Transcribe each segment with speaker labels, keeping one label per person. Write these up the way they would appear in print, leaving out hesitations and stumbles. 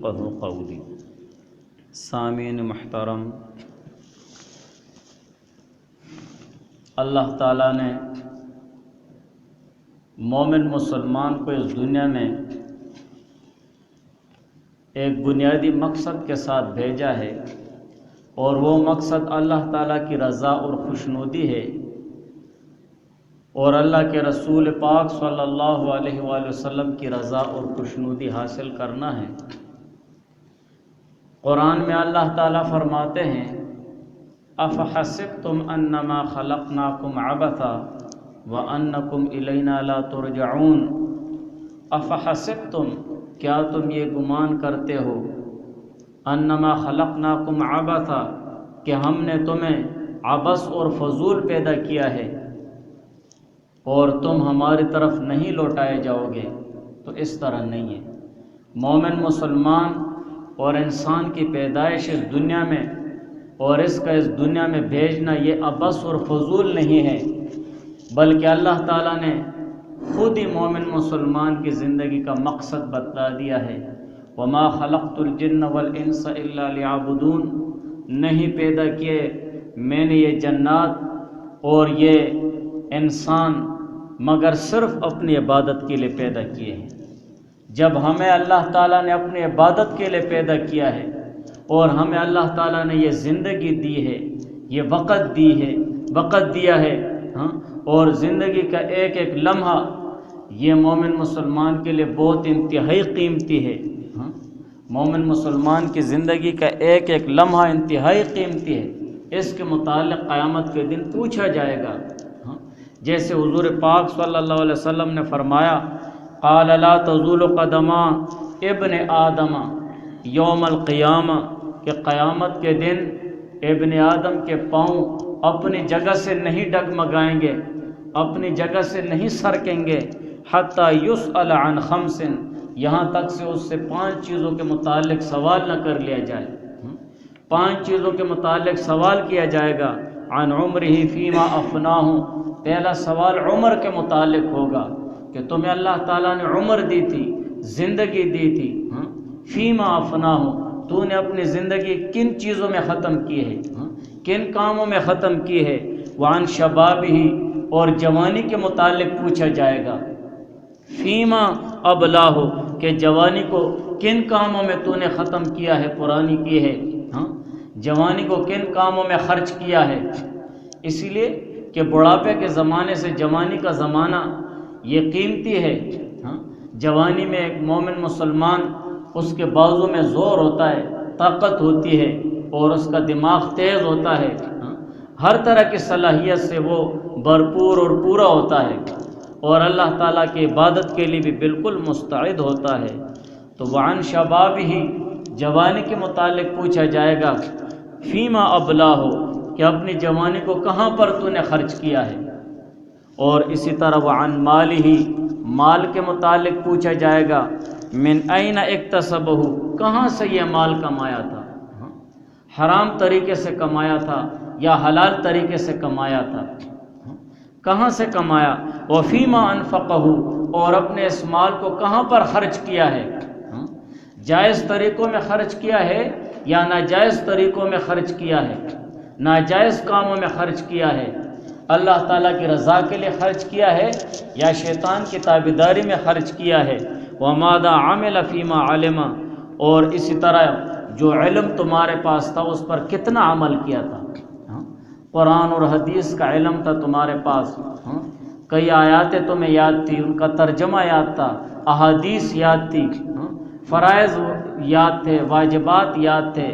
Speaker 1: قولی سامعین محترم، اللہ تعالیٰ نے مومن مسلمان کو اس دنیا میں ایک بنیادی مقصد کے ساتھ بھیجا ہے، اور وہ مقصد اللہ تعالیٰ کی رضا اور خوشنودی ہے، اور اللہ کے رسول پاک صلی اللہ علیہ وآلہ وسلم کی رضا اور خوشنودی حاصل کرنا ہے۔ قرآن میں اللہ تعالیٰ فرماتے ہیں افحسبتم انما خلقناکم عبثا وانکم الینا لا ترجعون۔ افحسبتم، کیا تم یہ گمان کرتے ہو، انما خلقناکم عبثا، کہ ہم نے تمہیں عبث اور فضول پیدا کیا ہے اور تم ہماری طرف نہیں لوٹائے جاؤ گے؟ تو اس طرح نہیں ہے۔ مومن مسلمان اور انسان کی پیدائش اس دنیا میں اور اس کا اس دنیا میں بھیجنا یہ عبث اور فضول نہیں ہے، بلکہ اللہ تعالیٰ نے خود ہی مومن مسلمان کی زندگی کا مقصد بتا دیا ہے۔ وما خلقت الجن والانس الا لیعبدون، نہیں پیدا کیے میں نے یہ جنات اور یہ انسان مگر صرف اپنی عبادت کے لیے پیدا کیے ہیں۔ جب ہمیں اللہ تعالیٰ نے اپنی عبادت کے لیے پیدا کیا ہے اور ہمیں اللہ تعالیٰ نے یہ زندگی دی ہے، یہ وقت دیا ہے، اور زندگی کا ایک ایک لمحہ یہ مومن مسلمان کے لیے بہت انتہائی قیمتی ہے۔ مومن مسلمان کی زندگی کا ایک ایک لمحہ انتہائی قیمتی ہے، اس کے متعلق قیامت کے دن پوچھا جائے گا۔ جیسے حضور پاک صلی اللہ علیہ وسلم نے فرمایا قال لا تزول قدم ابن آدم یوم القیامہ، کہ قیامت کے دن ابن آدم کے پاؤں اپنی جگہ سے نہیں ڈگمگائیں گے، اپنی جگہ سے نہیں سرکیں گے، حتی یسأل عن خمس، یہاں تک سے اس سے 5 چیزوں کے متعلق سوال نہ کر لیا جائے۔ 5 چیزوں کے متعلق سوال کیا جائے گا۔ عن عمرہ فیما افناہ، پہلا سوال عمر کے متعلق ہوگا کہ تمہیں اللہ تعالیٰ نے عمر دی تھی، زندگی دی تھی، فیما افناہ، تو نے اپنی زندگی کن چیزوں میں ختم کی ہے، کن کاموں میں ختم کی ہے۔ وعن شبابہ، اور جوانی کے متعلق پوچھا جائے گا۔ فیما ابلاہ، کہ جوانی کو کن کاموں میں تو نے ختم کیا ہے، پرانی کی ہے، جوانی کو کن کاموں میں خرچ کیا ہے۔ اسی لیے کہ بڑھاپے کے زمانے سے جوانی کا زمانہ یہ قیمتی ہے۔ جوانی میں ایک مومن مسلمان، اس کے بازو میں زور ہوتا ہے، طاقت ہوتی ہے، اور اس کا دماغ تیز ہوتا ہے، ہر طرح کی صلاحیت سے وہ بھرپور اور پورا ہوتا ہے، اور اللہ تعالیٰ کی عبادت کے لیے بھی بالکل مستعد ہوتا ہے۔ تو وعن شبابہ، جوانی کے متعلق پوچھا جائے گا۔ فیما ابلاہ، کہ اپنی جوانی کو کہاں پر تو نے خرچ کیا ہے۔ اور اسی طرح وعن مالہ، مال کے متعلق پوچھا جائے گا۔ من این اکتسبہ، کہاں سے یہ مال کمایا تھا، حرام طریقے سے کمایا تھا یا حلال طریقے سے کمایا تھا، کہاں سے کمایا۔ وفیما انفقہ، اور اپنے اس مال کو کہاں پر خرچ کیا ہے، جائز طریقوں میں خرچ کیا ہے یا ناجائز طریقوں میں خرچ کیا ہے، ناجائز کاموں میں خرچ کیا ہے، اللہ تعالیٰ کی رضا کے لیے خرچ کیا ہے یا شیطان کی تابعداری میں خرچ کیا ہے۔ وماذا عمل فیما علم، اور اسی طرح جو علم تمہارے پاس تھا اس پر کتنا عمل کیا تھا۔ قرآن اور حدیث کا علم تھا تمہارے پاس، کئی آیاتیں تمہیں یاد تھی، ان کا ترجمہ یاد تھا، احادیث یاد تھی، فرائض یاد تھے، واجبات یاد تھے،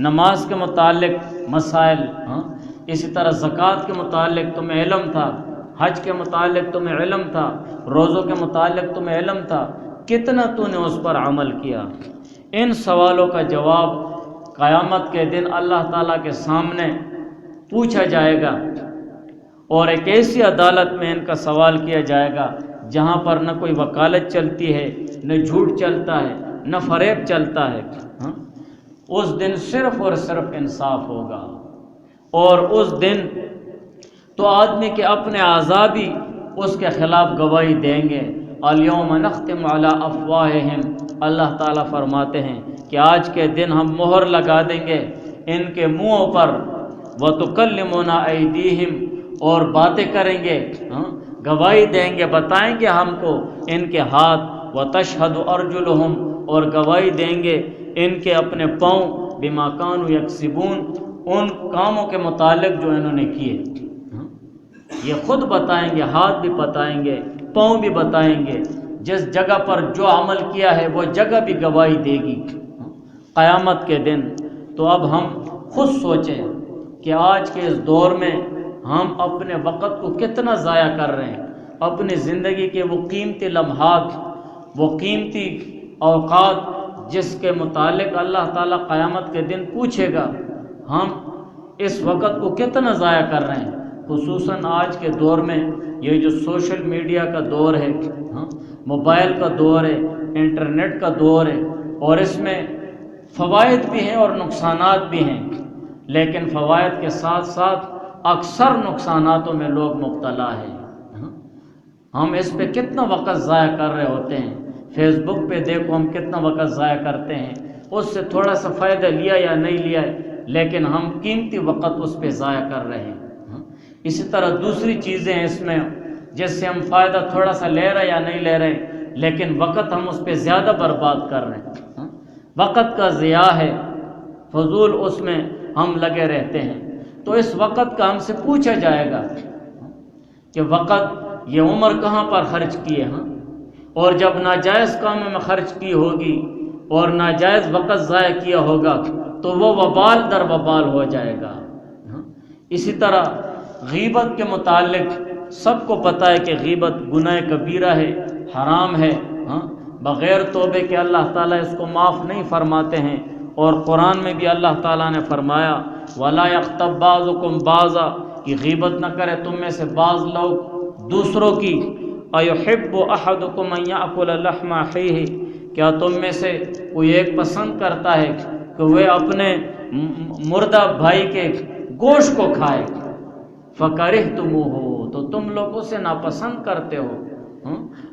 Speaker 1: نماز کے متعلق مسائل، اسی طرح زکوٰۃ کے متعلق تمہیں علم تھا، حج کے متعلق تمہیں علم تھا، روزوں کے متعلق تمہیں علم تھا، کتنا تو نے اس پر عمل کیا۔ ان سوالوں کا جواب قیامت کے دن اللہ تعالیٰ کے سامنے پوچھا جائے گا، اور ایک ایسی عدالت میں ان کا سوال کیا جائے گا جہاں پر نہ کوئی وکالت چلتی ہے، نہ جھوٹ چلتا ہے، نہ فریب چلتا ہے۔ اس دن صرف اور صرف انصاف ہوگا، اور اس دن تو آدمی کے اپنے اعضاء بھی اس کے خلاف گواہی دیں گے، الیوم نختم علی افواہہم، اللہ تعالیٰ فرماتے ہیں کہ آج کے دن ہم مہر لگا دیں گے ان کے منہوں پر، وتکلمنا ایدیہم، اور باتیں کریں گے، گواہی دیں گے، بتائیں گے ہم کو ان کے ہاتھ، وتشہد ارجلہم، اور گواہی دیں گے ان کے اپنے پاؤں، بما کانوا یکسبون، ان کاموں کے متعلق جو انہوں نے کیے۔ یہ خود بتائیں گے، ہاتھ بھی بتائیں گے، پاؤں بھی بتائیں گے، جس جگہ پر جو عمل کیا ہے وہ جگہ بھی گواہی دے گی قیامت کے دن۔ تو اب ہم خود سوچیں کہ آج کے اس دور میں ہم اپنے وقت کو کتنا ضائع کر رہے ہیں، اپنی زندگی کے وہ قیمتی لمحات، وہ قیمتی اوقات جس کے متعلق اللہ تعالیٰ قیامت کے دن پوچھے گا، ہم اس وقت کو کتنا ضائع کر رہے ہیں۔ خصوصاً آج کے دور میں یہ جو سوشل میڈیا کا دور ہے، موبائل کا دور ہے، انٹرنیٹ کا دور ہے، اور اس میں فوائد بھی ہیں اور نقصانات بھی ہیں، لیکن فوائد کے ساتھ ساتھ اکثر نقصاناتوں میں لوگ مبتلا ہیں۔ ہم اس پہ کتنا وقت ضائع کر رہے ہوتے ہیں، فیس بک پہ دیکھو ہم کتنا وقت ضائع کرتے ہیں، اس سے تھوڑا سا فائدہ لیا یا نہیں لیا، لیکن ہم قیمتی وقت اس پہ ضائع کر رہے ہیں۔ اسی طرح دوسری چیزیں اس میں جس سے ہم فائدہ تھوڑا سا لے رہے یا نہیں لے رہے، لیکن وقت ہم اس پہ زیادہ برباد کر رہے ہیں، وقت کا ضیاع ہے، فضول اس میں ہم لگے رہتے ہیں۔ تو اس وقت کا ہم سے پوچھا جائے گا کہ وقت یہ عمر کہاں پر خرچ کیے، اور جب ناجائز کاموں میں خرچ کی ہوگی اور ناجائز وقت ضائع کیا ہوگا تو وہ وبال در وبال ہو جائے گا۔ اسی طرح غیبت کے متعلق سب کو پتہ ہے کہ غیبت گناہ کبیرہ ہے، حرام ہے، بغیر توبے کے اللہ تعالیٰ اس کو معاف نہیں فرماتے ہیں، اور قرآن میں بھی اللہ تعالیٰ نے فرمایا وَلَا يَغْتَبْ بَعْضُكُمْ بَعْضًا، کہ غیبت نہ کرے تم میں سے بعض لوگ دوسروں کی۔ أَيُحِبُّ أَحَدُكُمْ أَن يَأْكُلَ لَحْمَ أَخِيهِ، کیا تم میں سے کوئی ایک پسند کرتا ہے کہ وہ اپنے مردہ بھائی کے گوشت کو کھائے، فَكَرِهْتُمُوهُ، تو تم لوگ اسے ناپسند کرتے ہو۔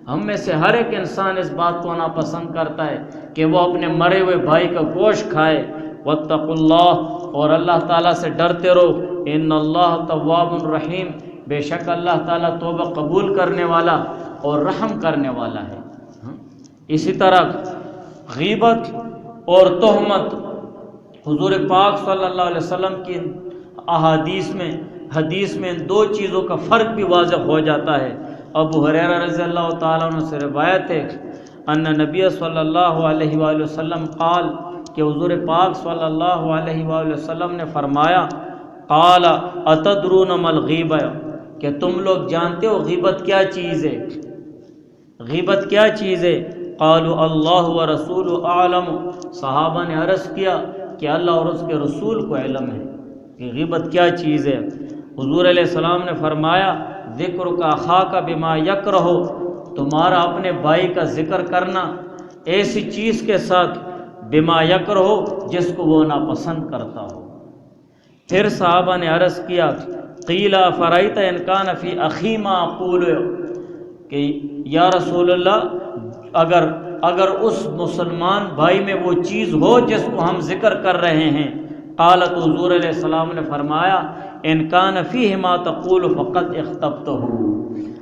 Speaker 1: ہم میں سے ہر ایک انسان اس بات کو ناپسند کرتا ہے کہ وہ اپنے مرے ہوئے بھائی کا گوشت کھائے۔ وَاتَّقُوا اللَّهَ، اور اللہ تعالیٰ سے ڈرتے رہو، إِنَّ اللَّهَ تَوَّابٌ رَحِيمٌ، بے شک اللہ تعالیٰ توبہ قبول کرنے والا اور رحم کرنے والا ہے۔ اسی طرح غیبت اور تہمت، حضور پاک صلی اللہ علیہ وسلم کی حدیث میں ان دو چیزوں کا فرق بھی واضح ہو جاتا ہے۔ ابو ہریرہ رضی اللہ تعالیٰ عنہ سے روایت ہے ان نبی صلی اللہ علیہ وآلہ وسلم قال، کہ حضور پاک صلی اللہ علیہ وآلہ وسلم نے فرمایا، قال اتدرون ما الغیبہ، کہ تم لوگ جانتے ہو غیبت کیا چیز ہے؟ غیبت کیا چیز ہے؟ قالوا اللہ ورسولہ اعلم، صحابہ نے عرض کیا کہ اللہ اور اس کے رسول کو علم ہے کہ غیبت کیا چیز ہے۔ حضور علیہ السلام نے فرمایا ذکرک اخاک بما یکرہ، تمہارا اپنے بھائی کا ذکر کرنا ایسی چیز کے ساتھ، بما یکرہ، جس کو وہ ناپسند کرتا ہو۔ پھر صحابہ نے عرض کیا قیل فرأیت ان کان فی اخی ما اقول، کہ یا رسول اللہ اگر اس مسلمان بھائی میں وہ چیز ہو جس کو ہم ذکر کر رہے ہیں، قالت، حضور علیہ السلام نے فرمایا ان کان فیہ ما تقول فقد اغتبتہ،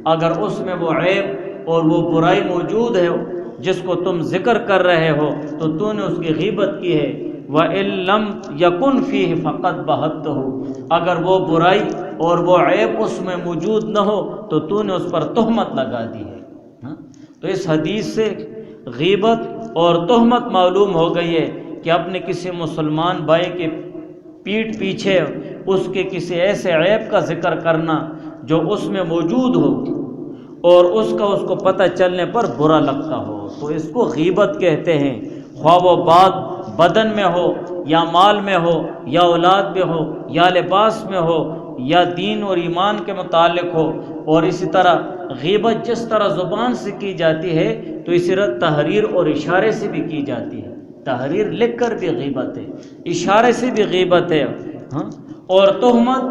Speaker 1: اگر اس میں وہ عیب اور وہ برائی موجود ہے جس کو تم ذکر کر رہے ہو تو نے اس کی غیبت کی ہے۔ وَإِن لَّمْ يَكُنْ فِيهِ فَقَدْ بَهَتْتَهُ، اگر وہ برائی اور وہ عیب اس میں موجود نہ ہو تو نے اس پر تہمت لگا دی ہے۔ تو اس حدیث سے غیبت اور تہمت معلوم ہو گئی ہے کہ اپنے کسی مسلمان بھائی کے پیٹھ پیچھے اس کے کسی ایسے عیب کا ذکر کرنا جو اس میں موجود ہو اور اس کو پتہ چلنے پر برا لگتا ہو، تو اس کو غیبت کہتے ہیں۔ خواہ وہ بات بدن میں ہو یا مال میں ہو یا اولاد میں ہو یا لباس میں ہو یا دین اور ایمان کے متعلق ہو۔ اور اسی طرح غیبت جس طرح زبان سے کی جاتی ہے تو اسی طرح تحریر اور اشارے سے بھی کی جاتی ہے۔ تحریر لکھ کر بھی غیبت ہے، اشارے سے بھی غیبت ہے۔ اور تہمت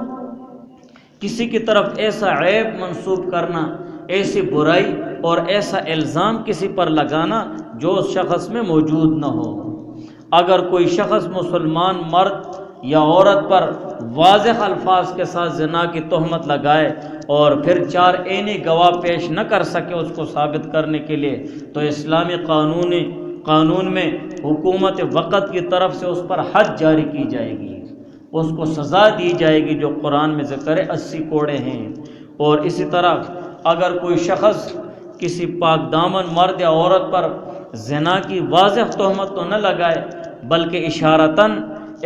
Speaker 1: کسی کی طرف ایسا عیب منسوب کرنا، ایسی برائی اور ایسا الزام کسی پر لگانا جو اس شخص میں موجود نہ ہو۔ اگر کوئی شخص مسلمان مرد یا عورت پر واضح الفاظ کے ساتھ زنا کی تہمت لگائے اور پھر 4 عینی گواہ پیش نہ کر سکے اس کو ثابت کرنے کے لیے، تو اسلامی قانون میں حکومت وقت کی طرف سے اس پر حد جاری کی جائے گی، اس کو سزا دی جائے گی جو قرآن میں ذکر ہے 80 کوڑے ہیں۔ اور اسی طرح اگر کوئی شخص کسی پاک دامن مرد یا عورت پر زنا کی واضح تہمت تو نہ لگائے بلکہ اشارتاً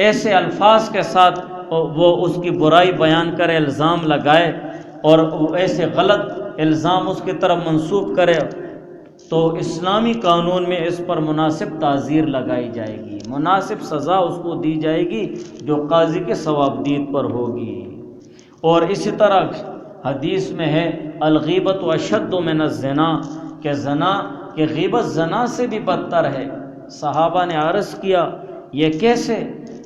Speaker 1: ایسے الفاظ کے ساتھ وہ اس کی برائی بیان کرے، الزام لگائے اور ایسے غلط الزام اس کی طرف منسوب کرے، تو اسلامی قانون میں اس پر مناسب تعزیر لگائی جائے گی، مناسب سزا اس کو دی جائے گی جو قاضی کے ثوابدید پر ہوگی۔ اور اسی طرح حدیث میں ہے الغیبت اشد من الزنا، کہ غیبت زنا سے بھی بدتر ہے۔ صحابہ نے عرض کیا یہ کیسے؟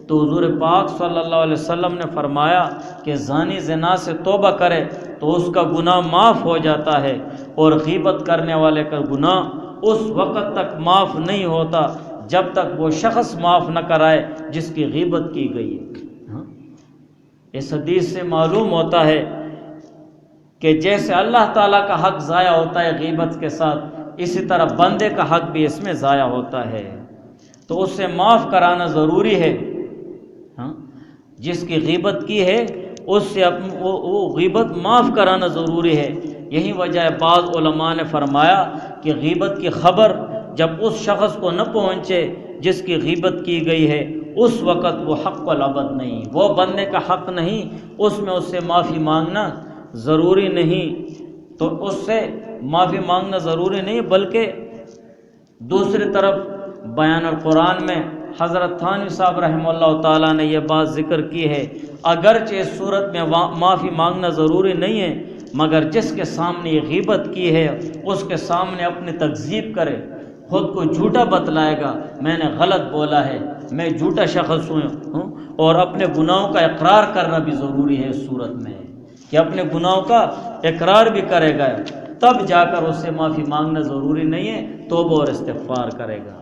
Speaker 1: تو حضور پاک صلی اللہ علیہ وسلم نے فرمایا کہ زانی زنا سے توبہ کرے تو اس کا گناہ معاف ہو جاتا ہے، اور غیبت کرنے والے کا گناہ اس وقت تک معاف نہیں ہوتا جب تک وہ شخص معاف نہ کرائے جس کی غیبت کی گئی ہے۔ اس حدیث سے معلوم ہوتا ہے کہ جیسے اللہ تعالیٰ کا حق ضائع ہوتا ہے غیبت کے ساتھ، اسی طرح بندے کا حق بھی اس میں ضائع ہوتا ہے، تو اس سے معاف کرانا ضروری ہے۔ جس کی غیبت کی ہے اس سے وہ غیبت معاف کرانا ضروری ہے۔ یہی وجہ ہے بعض علماء نے فرمایا کہ غیبت کی خبر جب اس شخص کو نہ پہنچے جس کی غیبت کی گئی ہے اس وقت وہ حق العبد نہیں، وہ بندے کا حق نہیں، اس میں اس سے معافی مانگنا ضروری نہیں، تو اس سے معافی مانگنا ضروری نہیں، بلکہ دوسری طرف بیان القرآن میں حضرت تھانوی صاحب رحمہ اللہ تعالیٰ نے یہ بات ذکر کی ہے، اگرچہ اس صورت میں معافی مانگنا ضروری نہیں ہے، مگر جس کے سامنے یہ غیبت کی ہے اس کے سامنے اپنی تکذیب کرے، خود کو جھوٹا بتلائے گا، میں نے غلط بولا ہے، میں جھوٹا شخص ہوں، اور اپنے گناہوں کا اقرار کرنا بھی ضروری ہے اس صورت میں، کہ اپنے گناہوں کا اقرار بھی کرے گا، تب جا کر اس سے معافی مانگنا ضروری نہیں ہے، توبہ اور استغفار کرے گا۔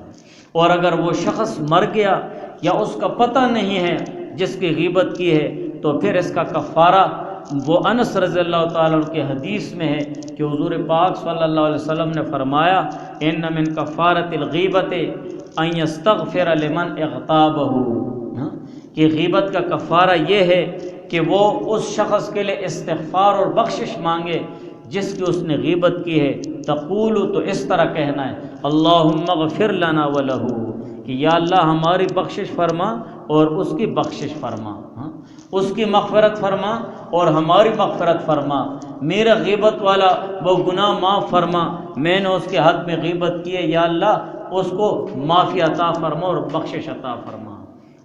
Speaker 1: اور اگر وہ شخص مر گیا یا اس کا پتہ نہیں ہے جس کی غیبت کی ہے تو پھر اس کا کفارہ وہ انس رضی اللہ تعالیٰ عنہ کی حدیث میں ہے کہ حضور پاک صلی اللہ علیہ وسلم نے فرمایا ان من کفارۃ الغیبۃ ان یستغفر لمن اغتابہ، کہ غیبت کا کفارہ یہ ہے کہ وہ اس شخص کے لیے استغفار اور بخشش مانگے جس کی اس نے غیبت کی ہے، تقول تو اس طرح کہنا ہے اللہم اغفر لنا ولہ، کہ یا اللہ ہماری بخشش فرما اور اس کی بخشش فرما، اس کی مغفرت فرما اور ہماری مغفرت فرما، میرا غیبت والا وہ گناہ معاف فرما، میں نے اس کے حق میں غیبت کی ہے، یا اللہ اس کو معافی عطا فرما اور بخشش عطا فرما۔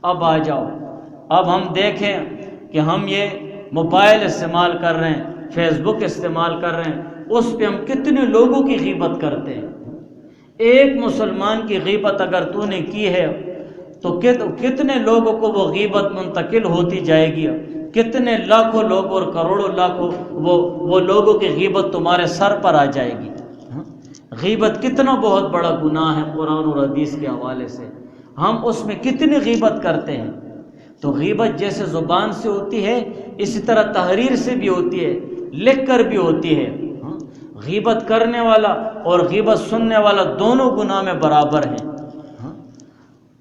Speaker 1: اب آ جاؤ، اب ہم دیکھیں کہ ہم یہ موبائل استعمال کر رہے ہیں، فیس بک استعمال کر رہے ہیں، اس پہ ہم کتنے لوگوں کی غیبت کرتے ہیں۔ ایک مسلمان کی غیبت اگر تو نے کی ہے تو کتنے لوگوں کو وہ غیبت منتقل ہوتی جائے گی، کتنے لاکھوں لوگ اور کروڑوں لاکھوں وہ لوگوں کی غیبت تمہارے سر پر آ جائے گی۔ غیبت کتنا بہت بڑا گناہ ہے قرآن اور حدیث کے حوالے سے، ہم اس میں کتنی غیبت کرتے ہیں۔ تو غیبت جیسے زبان سے ہوتی ہے اسی طرح تحریر سے بھی ہوتی ہے، لکھ کر بھی ہوتی ہے۔ غیبت کرنے والا اور غیبت سننے والا دونوں گناہ میں برابر ہیں۔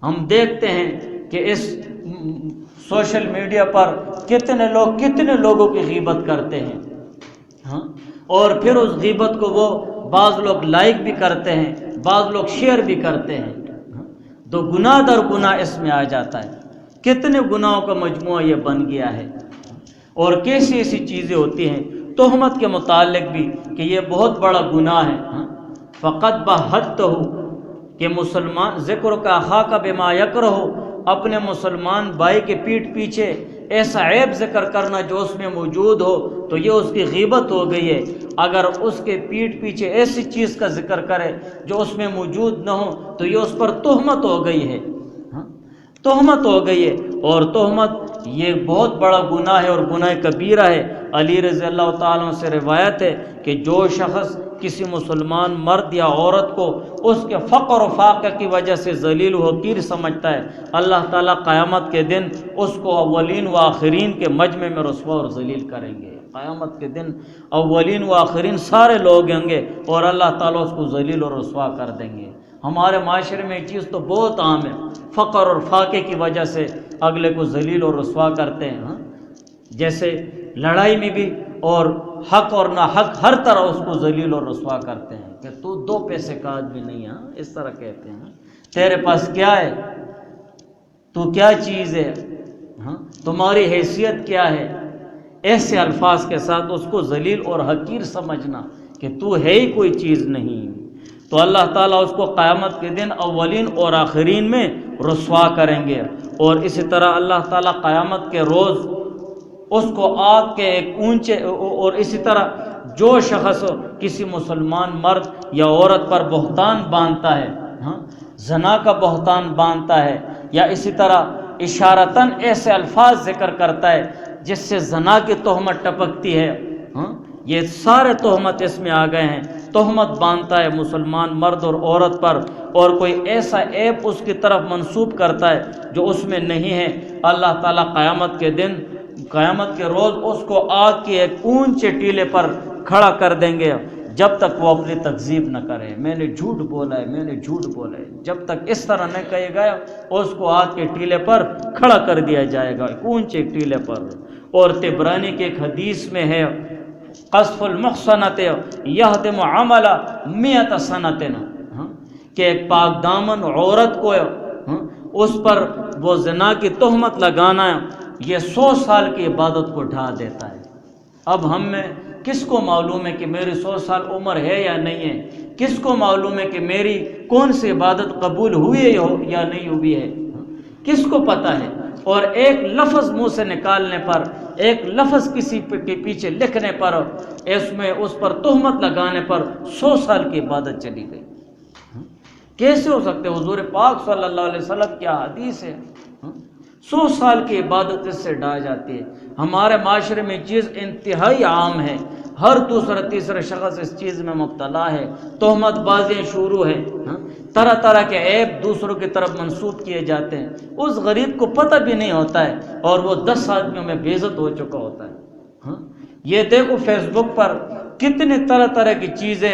Speaker 1: ہم دیکھتے ہیں کہ اس سوشل میڈیا پر کتنے لوگوں کی غیبت کرتے ہیں، اور پھر اس غیبت کو وہ بعض لوگ لائک بھی کرتے ہیں، بعض لوگ شیئر بھی کرتے ہیں، تو گناہ در گناہ اس میں آ جاتا ہے۔ کتنے گناہوں کا مجموعہ یہ بن گیا ہے، اور کیسی ایسی چیزیں ہوتی ہیں تہمت کے متعلق بھی کہ یہ بہت بڑا گناہ ہے۔ فقط بہت ہو کہ مسلمان ذکر کا خاک بما یکرہ، اپنے مسلمان بھائی کے پیٹھ پیچھے ایسا عیب ذکر کرنا جو اس میں موجود ہو تو یہ اس کی غیبت ہو گئی ہے۔ اگر اس کے پیٹھ پیچھے ایسی چیز کا ذکر کرے جو اس میں موجود نہ ہو تو یہ اس پر تہمت ہو گئی ہے، تہمت ہو گئی ہے، اور تہمت یہ بہت بڑا گناہ ہے اور گناہ کبیرہ ہے۔ علی رضی اللہ تعالیٰ عنہ سے روایت ہے کہ جو شخص کسی مسلمان مرد یا عورت کو اس کے فقر و فاقہ کی وجہ سے ذلیل و حقیر سمجھتا ہے، اللہ تعالیٰ قیامت کے دن اس کو اولین و آخرین کے مجمع میں رسوا اور ذلیل کریں گے۔ قیامت کے دن اولین و آخرین سارے لوگ ہوں گے اور اللہ تعالیٰ اس کو ذلیل اور رسوا کر دیں گے۔ ہمارے معاشرے میں یہ چیز تو بہت عام ہے، فقر اور فاقے کی وجہ سے اگلے کو ذلیل اور رسوا کرتے ہیں۔ ہاں جیسے لڑائی میں بھی اور حق اور ناحق ہر طرح اس کو ذلیل اور رسوا کرتے ہیں کہ تو 2 پیسے کا آدمی نہیں، ہاں اس طرح کہتے ہیں، تیرے پاس کیا ہے، تو کیا چیز ہے، ہاں تمہاری حیثیت کیا ہے، ایسے الفاظ کے ساتھ اس کو ذلیل اور حقیر سمجھنا کہ تو ہے ہی کوئی چیز نہیں۔ تو اللہ تعالیٰ اس کو قیامت کے دن اولین اور آخرین میں رسوا کریں گے۔ اور اسی طرح اللہ تعالیٰ قیامت کے روز اس کو آگ کے ایک اونچے، اور اسی طرح جو شخص کسی مسلمان مرد یا عورت پر بہتان باندھتا ہے، ہاں زنا کا بہتان باندھتا ہے، یا اسی طرح اشارتاً ایسے الفاظ ذکر کرتا ہے جس سے زنا کی تہمت ٹپکتی ہے، ہاں یہ سارے تہمت اس میں آ گئے ہیں۔ تہمت باندھتا ہے مسلمان مرد اور عورت پر، اور کوئی ایسا عیب اس کی طرف منسوب کرتا ہے جو اس میں نہیں ہے، اللہ تعالیٰ قیامت کے دن، قیامت کے روز اس کو آگ کے ایک اونچے ٹیلے پر کھڑا کر دیں گے جب تک وہ اپنی تکذیب نہ کرے، میں نے جھوٹ بولا ہے، میں نے جھوٹ بولا ہے، جب تک اس طرح نہ کہے گا اس کو آگ کے ٹیلے پر کھڑا کر دیا جائے گا، ایک اونچے ٹیلے پر۔ اور طبرانی کے ایک حدیث میں ہے قذف المحصنۃ یہدم عمل 100 سنۃ، کہ ایک پاک دامن عورت کو اس پر وہ زنا کی تہمت لگانا یہ 100 سال کی عبادت کو ڈھا دیتا ہے۔ اب ہم میں کس کو معلوم ہے کہ میری 100 سال عمر ہے یا نہیں ہے؟ کس کو معلوم ہے کہ میری کون سی عبادت قبول ہوئی ہے یا نہیں ہوئی ہے؟ کس کو پتہ ہے؟ اور ایک لفظ منہ سے نکالنے پر، ایک لفظ کسی کے پیچھے لکھنے پر، اس پر تہمت لگانے پر 100 سال کی عبادت چلی گئی۔ کیسے ہو سکتے؟ حضور پاک صلی اللہ علیہ وسلم کیا حدیث ہے، 100 سال کی عبادت اس سے ڈھا جاتی ہے۔ ہمارے معاشرے میں چیز انتہائی عام ہے، ہر دوسرا تیسرا شخص اس چیز میں مبتلا ہے، تہمت بازیاں شروع ہے، طرح طرح کے عیب دوسروں کی طرف منسوب کیے جاتے ہیں، اس غریب کو پتہ بھی نہیں ہوتا ہے اور وہ 10 آدمیوں میں بے عزت ہو چکا ہوتا ہے۔ یہ دیکھو فیس بک پر کتنی طرح طرح کی چیزیں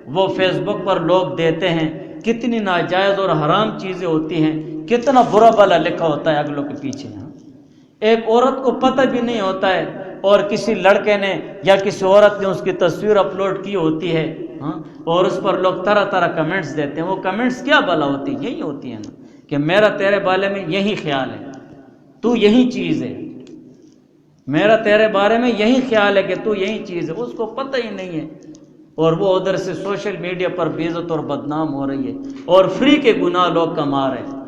Speaker 1: وہ فیس بک پر لوگ دیتے ہیں، کتنی ناجائز اور حرام چیزیں ہوتی ہیں، کتنا برا بھلا لکھا ہوتا ہے اگلوں کے پیچھے۔ ایک عورت کو پتہ بھی نہیں ہوتا ہے اور کسی لڑکے نے یا کسی عورت نے اس کی تصویر اپلوڈ کی ہوتی ہے، اور اس پر لوگ طرح طرح کمنٹس دیتے ہیں۔ وہ کمنٹس کیا بھلا ہوتی ہیں؟ یہی ہوتی ہیں نا کہ میرا تیرے بارے میں یہی خیال ہے، تو یہی چیز ہے، میرا تیرے بارے میں یہی خیال ہے کہ تو یہی چیز ہے، اس کو پتہ ہی نہیں ہے، اور وہ ادھر سے سوشل میڈیا پر بے عزت اور بدنام ہو رہی ہے اور فری کے گناہ لوگ کما رہے ہیں۔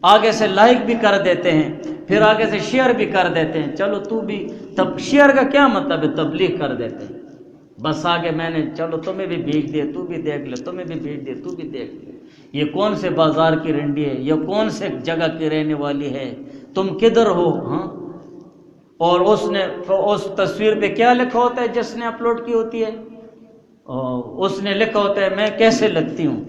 Speaker 1: آگے سے لائک بھی کر دیتے ہیں، پھر آگے سے شیئر بھی کر دیتے ہیں، چلو تو بھی، تب شیئر کا کیا مطلب ہے؟ تبلیغ کر دیتے ہیں، بس آگے میں نے چلو تمہیں بھی بھیج دیا، تو بھی دیکھ لے، تمہیں بھی بھیج دیا، تو بھی دیکھ لے۔ یہ کون سے بازار کی رنڈی ہے؟ یہ کون سے جگہ کی رہنے والی ہے؟ تم کدھر ہو؟ اور اس تصویر پہ کیا لکھا ہوتا ہے جس نے اپلوڈ کی ہوتی ہے؟ اس نے لکھا ہوتا ہے میں کیسے لگتی ہوں،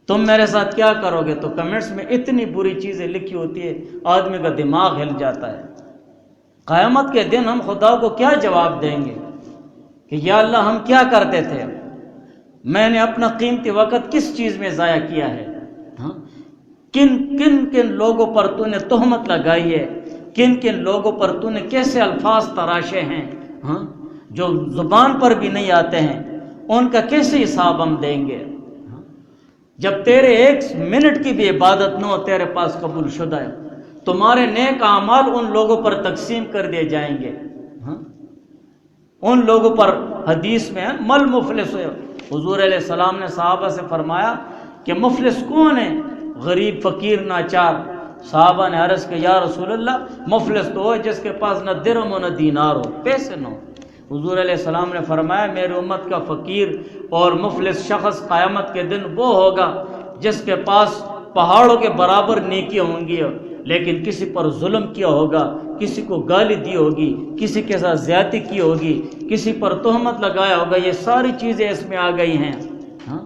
Speaker 1: تم میرے ساتھ کیا کرو گے؟ تو کمنٹس میں اتنی بری چیزیں لکھی ہوتی ہے، آدمی کا دماغ ہل جاتا ہے۔ قیامت کے دن ہم خدا کو کیا جواب دیں گے کہ یا اللہ ہم کیا کرتے تھے، میں نے اپنا قیمتی وقت کس چیز میں ضائع کیا ہے، کن لوگوں پر تو نے تہمت لگائی ہے، کن لوگوں پر تو نے کیسے الفاظ تراشے ہیں جو زبان پر بھی نہیں آتے ہیں، ان کا کیسے حساب ہم دیں گے؟ جب تیرے 1 منٹ کی بھی عبادت نہ ہو تیرے پاس قبول شدہ ہے، تمہارے نیک اعمال ان لوگوں پر تقسیم کر دیے جائیں گے، ان لوگوں پر۔ حدیث میں مل مفلس، حضور علیہ السلام نے صحابہ سے فرمایا کہ مفلس کون ہے؟ غریب، فقیر، ناچار۔ صحابہ نے عرض کہ یا رسول اللہ مفلس تو ہے جس کے پاس نہ درہم ہو نہ دینار ہو، پیسے نہ ہو۔ حضور علیہ السلام نے فرمایا میری امت کا فقیر اور مفلس شخص قیامت کے دن وہ ہوگا جس کے پاس پہاڑوں کے برابر نیکیاں ہوں گی لیکن کسی پر ظلم کیا ہوگا، کسی کو گالی دی ہوگی، کسی کے ساتھ زیادتی کی ہوگی، کسی پر تہمت لگایا ہوگا، یہ ساری چیزیں اس میں آ گئی ہیں، ہاں،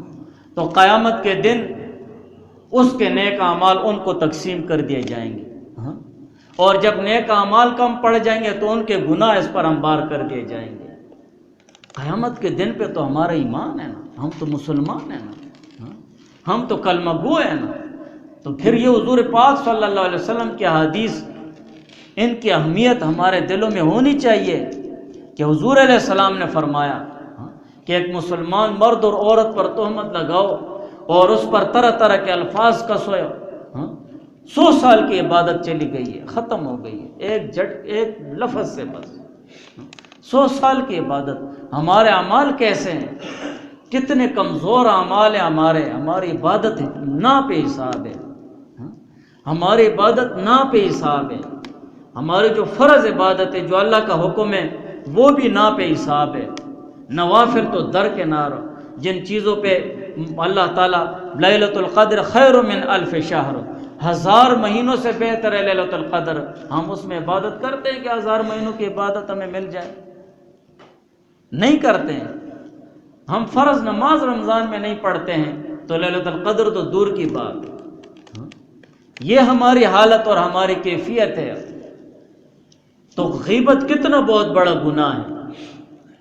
Speaker 1: تو قیامت کے دن اس کے نیک اعمال ان کو تقسیم کر دیے جائیں گے، ہاں، اور جب نیک اعمال کم پڑ جائیں گے تو ان کے گناہ اس پر انبار کر دیے جائیں گے۔ قیامت کے دن پہ تو ہمارا ایمان ہے نا، ہم تو مسلمان ہیں نا، ہاں، ہم تو کلمہ گو ہیں نا، تو پھر یہ حضور پاک صلی اللہ علیہ وسلم کی حدیث، ان کی اہمیت ہمارے دلوں میں ہونی چاہیے کہ حضور علیہ السلام نے فرمایا کہ ایک مسلمان مرد اور عورت پر تہمت لگاؤ اور اس پر طرح طرح کے الفاظ کسو، 100 سال کی عبادت چلی گئی ہے، ختم ہو گئی ہے ایک لفظ سے، بس 100 سال کی عبادت۔ ہمارے اعمال کیسے ہیں؟ کتنے کمزور اعمال ہیں ہماری عبادت نا پہ حساب ہے، ہماری عبادت نا پہ حساب ہے، ہماری جو فرض عبادت ہے، جو اللہ کا حکم ہے، وہ بھی نا پہ حساب ہے، نوافل تو درکنار، جن چیزوں پہ اللہ تعالیٰ لیلۃ القدر خیر من الف شہر، 1000 مہینوں سے بہتر ہے لیلۃ القدر، ہم اس میں عبادت کرتے ہیں کہ 1000 مہینوں کی عبادت ہمیں مل جائے؟ نہیں کرتے ہیں۔ ہم فرض نماز رمضان میں نہیں پڑھتے ہیں تو لیلۃ القدر تو دور کی بات ہے۔ یہ ہماری حالت اور ہماری کیفیت ہے۔ تو غیبت کتنا بہت بڑا گناہ ہے۔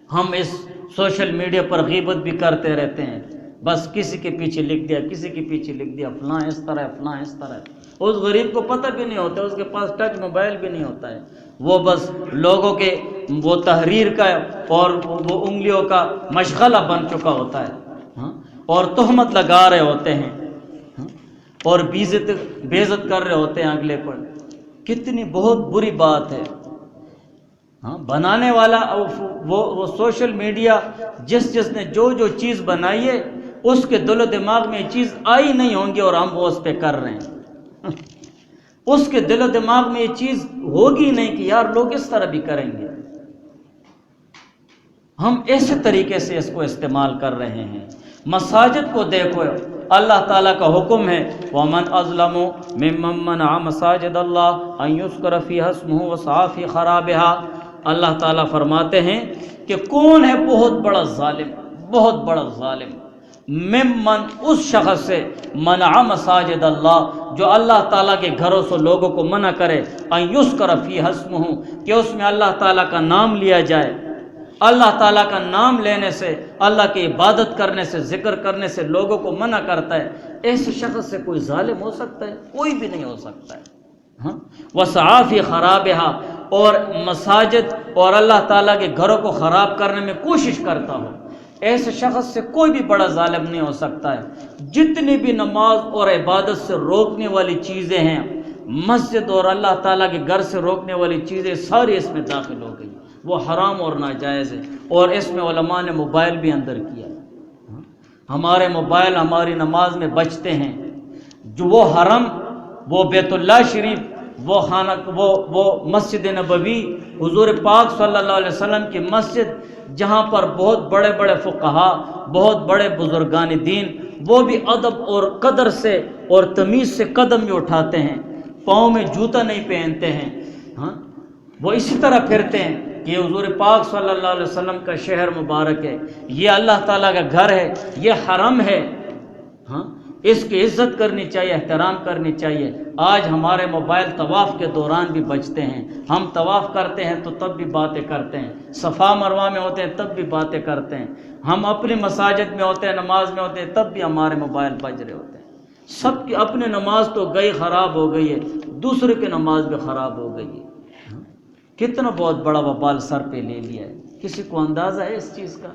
Speaker 1: ہم اس سوشل میڈیا پر غیبت بھی کرتے رہتے ہیں، بس کسی کے پیچھے لکھ دیا، کسی کے پیچھے لکھ دیا، فلاں اس طرح ہے، فلاں اس طرح ہے۔ اس غریب کو پتہ بھی نہیں ہوتا، اس کے پاس ٹچ موبائل بھی نہیں ہوتا ہے، وہ بس لوگوں کے وہ تحریر کا اور وہ انگلیوں کا مشغلہ بن چکا ہوتا ہے، اور تہمت لگا رہے ہوتے ہیں، اور بےعزت کر رہے ہوتے ہیں اگلے پر۔ کتنی بہت بری بات ہے۔ بنانے والا وہ سوشل میڈیا جس نے جو چیز بنائی ہے، اس کے دل و دماغ میں یہ چیز آئی نہیں ہوں گی اور ہم وہ اس پہ کر رہے ہیں۔ اس کے دل و دماغ میں یہ چیز ہوگی نہیں کہ یار لوگ اس طرح بھی کریں گے، ہم ایسے طریقے سے اس کو استعمال کر رہے ہیں۔ مساجد کو دیکھو، اللہ تعالیٰ کا حکم ہے وَمَنْ أَظْلَمُ مِمَّن مَّنَعَ مَسَاجِدَ اللَّهِ أَن يُذْكَرَ فِيهَا اسْمُهُ وَسَعَىٰ فِي خَرَابِهَا۔ اللہ تعالیٰ فرماتے ہیں کہ کون ہے بہت بڑا ظالم، بہت بڑا ظالم، ممن اس شخص سے، منع مساجد اللہ، جو اللہ تعالیٰ کے گھروں سے لوگوں کو منع کرے، ان یذکر فیہا اسمہ، کہ اس میں اللہ تعالیٰ کا نام لیا جائے۔ اللہ تعالیٰ کا نام لینے سے، اللہ کی عبادت کرنے سے، ذکر کرنے سے لوگوں کو منع کرتا ہے۔ ایسے شخص سے کوئی ظالم ہو سکتا ہے؟ کوئی بھی نہیں ہو سکتا ہے۔ وَسَعَىٰ فِي خَرَابِهَا، اور مساجد اور اللہ تعالیٰ کے گھروں کو خراب کرنے میں کوشش کرتا ہو، ایسے شخص سے کوئی بھی بڑا ظالم نہیں ہو سکتا ہے۔ جتنی بھی نماز اور عبادت سے روکنے والی چیزیں ہیں، مسجد اور اللہ تعالیٰ کے گھر سے روکنے والی چیزیں ساری اس میں داخل ہو گئی، وہ حرام اور ناجائز ہے، اور اس میں علماء نے موبائل بھی اندر کیا ہے۔ ہمارے موبائل ہماری نماز میں بچتے ہیں، جو وہ حرم، وہ بیت اللہ شریف، وہ خانہ، وہ مسجد نبوی، حضور پاک صلی اللہ علیہ وسلم کی مسجد، جہاں پر بہت بڑے بڑے فقہا، بہت بڑے بزرگان دین، وہ بھی ادب اور قدر سے اور تمیز سے قدم بھی اٹھاتے ہیں، پاؤں میں جوتا نہیں پہنتے ہیں، وہ اسی طرح پھرتے ہیں کہ یہ حضور پاک صلی اللہ علیہ وسلم کا شہر مبارک ہے، یہ اللہ تعالیٰ کا گھر ہے، یہ حرم ہے، اس کی عزت کرنی چاہیے، احترام کرنی چاہیے۔ آج ہمارے موبائل طواف کے دوران بھی بجتے ہیں، ہم طواف کرتے ہیں تو تب بھی باتیں کرتے ہیں، صفا مروہ میں ہوتے ہیں تب بھی باتیں کرتے ہیں، ہم اپنی مساجد میں ہوتے ہیں، نماز میں ہوتے ہیں تب بھی ہمارے موبائل بج رہے ہوتے ہیں۔ سب کی اپنی نماز تو گئی خراب ہو گئی ہے، دوسرے کی نماز بھی خراب ہو گئی ہے۔ کتنا بہت بڑا وبال سر پہ لے لیا ہے، کسی کو اندازہ ہے اس چیز کا؟